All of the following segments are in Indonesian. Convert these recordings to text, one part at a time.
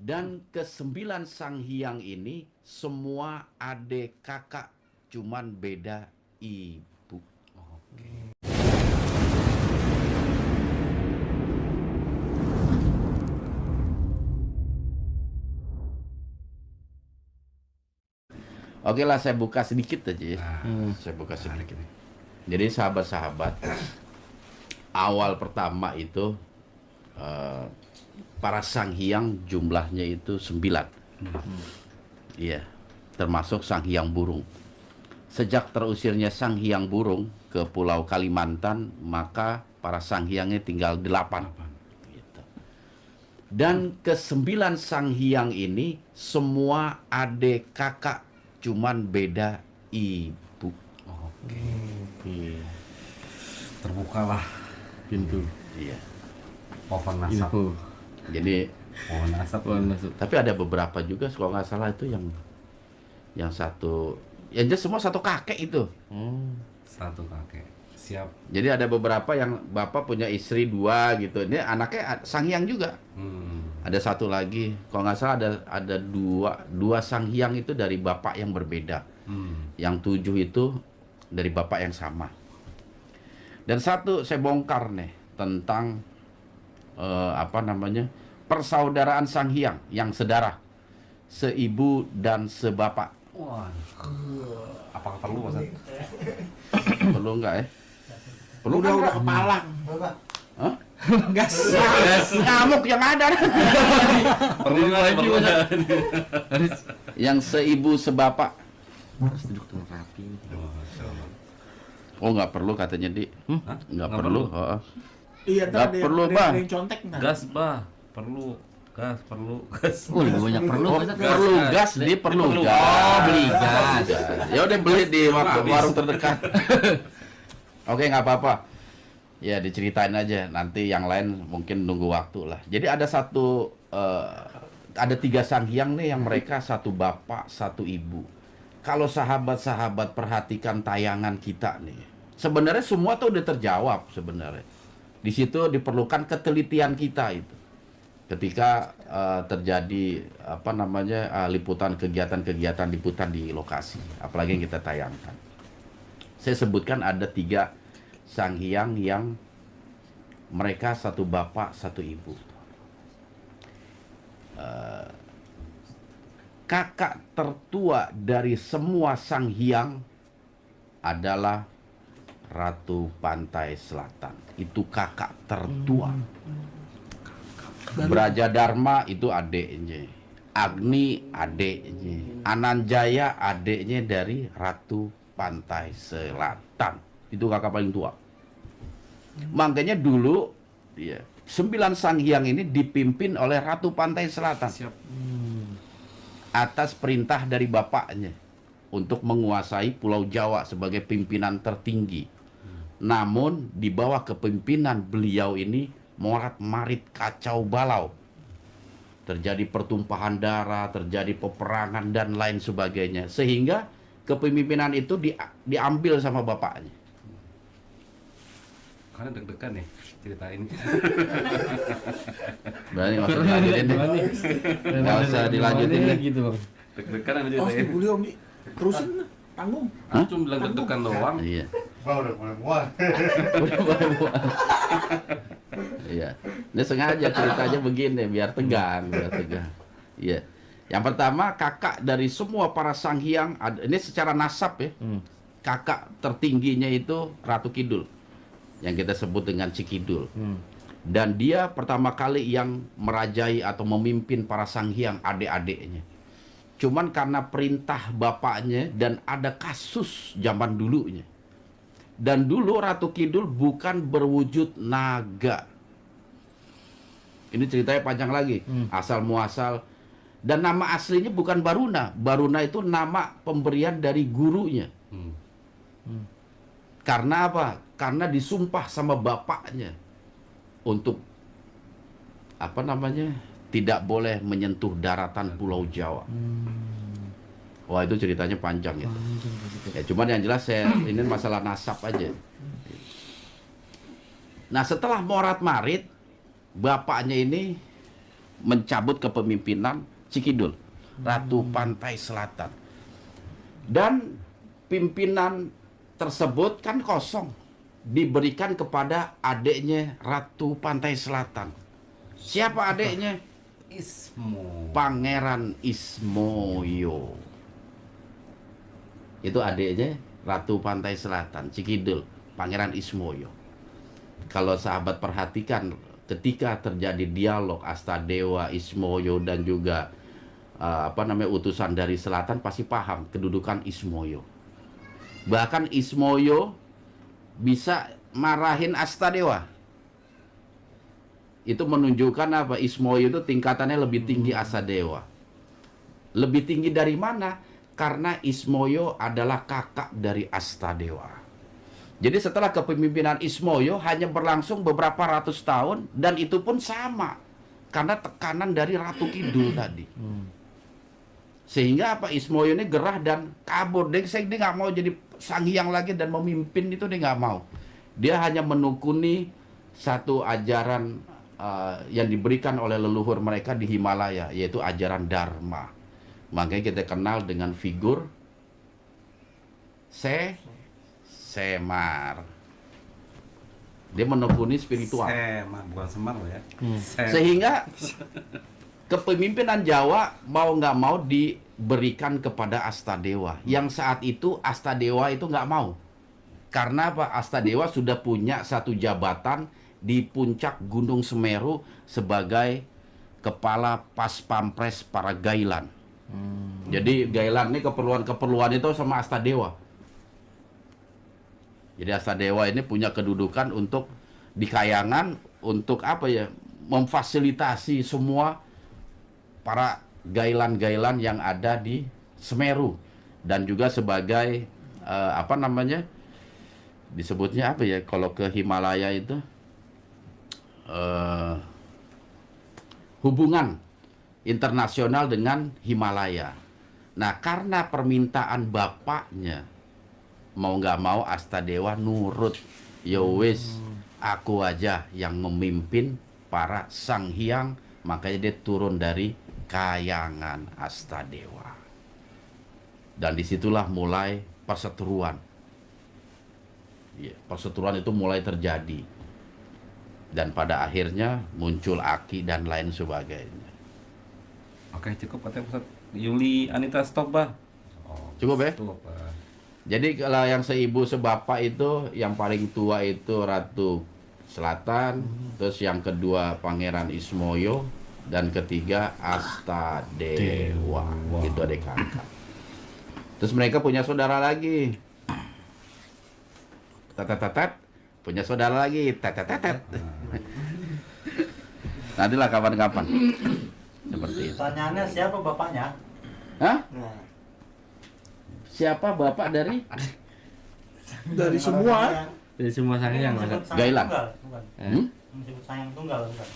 Dan kesembilan sang hyang ini semua adik kakak, cuman beda ibu. Oke lah, saya buka sedikit aja ya. Saya buka sedikit. Jadi sahabat-sahabat, awal pertama itu para sang hyang jumlahnya itu 9. Iya, termasuk sang hyang burung. Sejak terusirnya sang hyang burung ke Pulau Kalimantan, maka para sang hyangnya tinggal 8. Gitu. Dan kesembilan sang hyang ini semua adik kakak, cuman beda ibu. Terbukalah pintu Iya. pohon nasab. Jadi Pohon nasab. tapi ada beberapa juga kalau nggak salah itu yang satu, yang jelas semua satu kakek itu. Satu kakek. Siap. Jadi ada beberapa yang bapak punya istri 2 gitu. Ini anaknya sang hyang juga. Ada satu lagi, kalau nggak salah ada dua sang hyang itu dari bapak yang berbeda. Yang 7 itu dari bapak yang sama. Dan satu saya bongkar nih tentang persaudaraan sang hyang yang sedarah, seibu dan sebapak. Wah. Apakah perlu Mas? Perlu nggak ya? Perlu udah kepalang. Hah? Gas. Ngamuk yang ada. Perlu lagi Yang seibu sebapak. Harus duduk tuh rapi. Oh nggak perlu katanya Di. Nggak perlu. Oh. Iya, Nggak perlu, Bang. Ada yang contek ntar. Gas, Bah. Perlu. Gas. Oh, lebih banyak perlu. Oh, perlu gas, Di perlu gas. Oh, beli gas. Ya udah beli di warung terdekat. Oke, nggak apa-apa. Ya diceritain aja. Nanti yang lain mungkin nunggu waktu lah. Jadi ada ada 3 sang hyang nih yang mereka satu bapak, satu ibu. Kalau sahabat-sahabat perhatikan tayangan kita nih, sebenarnya semua tuh udah terjawab sebenarnya. Di situ diperlukan ketelitian kita itu. Ketika terjadi liputan kegiatan liputan di lokasi, apalagi yang kita tayangkan. Saya sebutkan ada 3 sang hyang yang mereka satu bapak, satu ibu. Kakak tertua dari semua sang hyang adalah Ratu Pantai Selatan. Itu kakak tertua. Brajadharma itu adiknya, Agni adiknya, Ananjaya adiknya dari Ratu Pantai Selatan. Itu kakak paling tua. Makanya dulu 9 sang hyang ini dipimpin oleh Ratu Pantai Selatan. Siap. Atas perintah dari bapaknya untuk menguasai Pulau Jawa sebagai pimpinan tertinggi. Namun di bawah kepemimpinan beliau ini morat-marit kacau balau. Terjadi pertumpahan darah, terjadi peperangan dan lain sebagainya. Sehingga kepemimpinan itu diambil sama bapaknya. Karena deg-degan nih cerita ini. Berarti nggak usah dilanjutin deh. Nggak usah dilanjutin deh. Gitu, Bang. Deg-degan aja Oh, ceritanya. beliau nih. Terusin tanggung. Hah? Cuma bilang deg-degan doang. Iya. Udah mulai mual. Iya. Dia sengaja ceritanya begini biar tegang, Iya. Yang pertama, kakak dari semua para sang hyang, ini secara nasab ya. Kakak tertingginya itu Ratu Kidul. Yang kita sebut dengan Cikidul. Dan dia pertama kali yang merajai atau memimpin para sang hyang adik-adiknya. Cuman karena perintah bapaknya dan ada kasus zaman dulunya. Dan dulu Ratu Kidul bukan berwujud naga. Ini ceritanya panjang lagi. Asal muasal. Dan nama aslinya bukan Baruna. Baruna itu nama pemberian dari gurunya. Karena apa? Karena disumpah sama bapaknya untuk tidak boleh menyentuh daratan Pulau Jawa. Wah, itu ceritanya panjang ya. Ya, cuman yang jelas ini masalah nasab aja. Nah, setelah morat-marit, bapaknya ini mencabut kepemimpinan Cikidul, Ratu Pantai Selatan. Dan pimpinan tersebut kan kosong, diberikan kepada adiknya Ratu Pantai Selatan. Siapa adiknya? Ismo. Pangeran Ismoyo. Itu adiknya Ratu Pantai Selatan, Cikidul, Pangeran Ismoyo. Kalau sahabat perhatikan ketika terjadi dialog Astadewa, Ismoyo dan juga utusan dari selatan, pasti paham kedudukan Ismoyo. Bahkan Ismoyo bisa marahin Astadewa. Itu menunjukkan apa? Ismoyo itu tingkatannya lebih tinggi Astadewa. Lebih tinggi dari mana? Karena Ismoyo adalah kakak dari Astadewa. Jadi setelah kepemimpinan Ismoyo hanya berlangsung beberapa ratus tahun, dan itu pun sama karena tekanan dari Ratu Kidul tadi. Sehingga apa? Ismoyo ini gerah dan kabur. Dia nggak mau jadi sang hyang lagi dan memimpin, itu dia nggak mau. Dia hanya menekuni satu ajaran yang diberikan oleh leluhur mereka di Himalaya, yaitu ajaran Dharma. Makanya kita kenal dengan figur Semar. Dia menekuni spiritual. Semar, bukan Semar loh ya. Sehingga kepemimpinan Jawa mau nggak mau diberikan kepada Astadewa. Yang saat itu Astadewa itu nggak mau. Karena apa? Astadewa sudah punya satu jabatan di puncak Gunung Semeru sebagai kepala pas pampres para Gailan. Jadi Gailan ini keperluan itu sama Astadewa. Jadi Astadewa ini punya kedudukan untuk di Kayangan, untuk apa ya? Memfasilitasi semua para Gailan-Gailan yang ada di Semeru, dan juga sebagai disebutnya apa ya kalau ke Himalaya itu hubungan internasional dengan Himalaya. Nah, karena permintaan bapaknya, mau nggak mau Astadewa nurut. Ya wis, aku aja yang memimpin para sang hyang. Makanya dia turun dari Kayangan Astadewa. Dan disitulah mulai perseteruan. Ya, perseteruan itu mulai terjadi. Dan pada akhirnya muncul Aki dan lain sebagainya. Oke, cukup katanya Ustaz. Yuli Anita stop, Bah. Oh, Cukup ya? Stop, Bah. Jadi kalau yang seibu sebapak itu, yang paling tua itu Ratu Selatan, terus yang kedua Pangeran Ismoyo, dan ketiga Astadewa. Itu adik kakak. Terus mereka punya saudara lagi. Tatat, punya saudara lagi. Tatat. Nantilah kapan-kapan. Seperti itu. Pertanyaannya siapa bapaknya? Hah? Nah, Siapa bapak dari Dari semua. Dari semua sangyang disebut Ustaz. Gailan. tunggal, bukan? Hmm? Disebut sayang tunggal, bukan?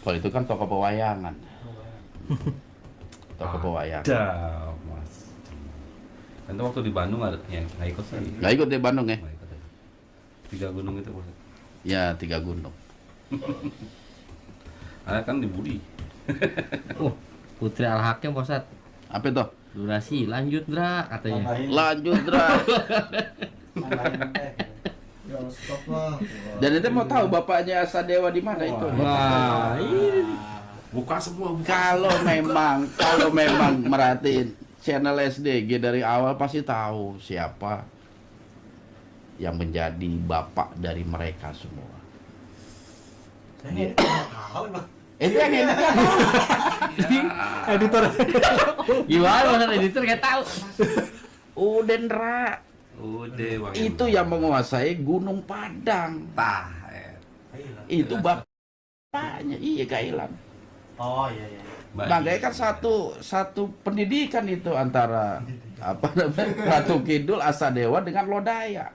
Kalau itu kan toko pewayangan. Toko pewayangan. Ada, Mas. Nanti waktu di Bandung ada yang nggak ikut sih. Nggak ikut di Bandung ya? Nggak ikut ya. 3 gunung itu, Ustaz. Ya, 3 gunung. Ada kan di Budi. Oh, Putri Al-Hakim Pak Ustaz. Apa itu? Durasi lanjut Dra katanya. Lanjut, Dra. Tambahin teh. Ya stop lah. Dan itu mau tahu bapaknya Astadewa di mana itu? Wah, ini Buka semua, buka. Kalau memang merhatiin channel SDG dari awal pasti tahu siapa yang menjadi bapak dari mereka semua. Saya nggak tahu, Bang. Itu yang editor. Editor. gimana Ustaz editor nggak tahu. Udah, Ndra. Udah, Bang. Itu yang menguasai Gunung Padang. Tah. Itu bapaknya, iya Gailan. Oh iya iya. Makanya kan satu pendidikan itu antara Ratu Kidul Astadewa dengan Lodaya.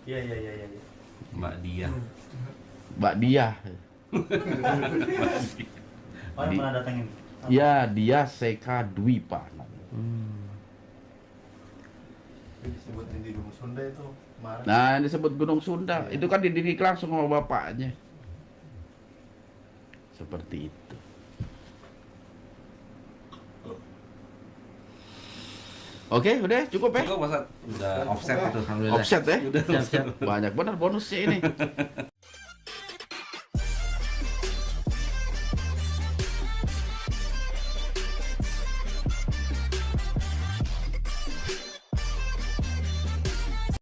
Iya iya iya iya. Mbak Dia. Mbak Dia. Oh, yang pernah datengin. Ya, dia Seka Dwipa. Disebutin di Gunung Sunda itu kemarin. Nah, yang disebut Gunung Sunda, itu kan dididik langsung sama bapaknya. Seperti itu. Oke, udah cukup ya? Cukup Pak Ustadz. Udah offset itu alhamdulillah. Offset ya? Udah Siap-siap. Banyak benar bonusnya ini.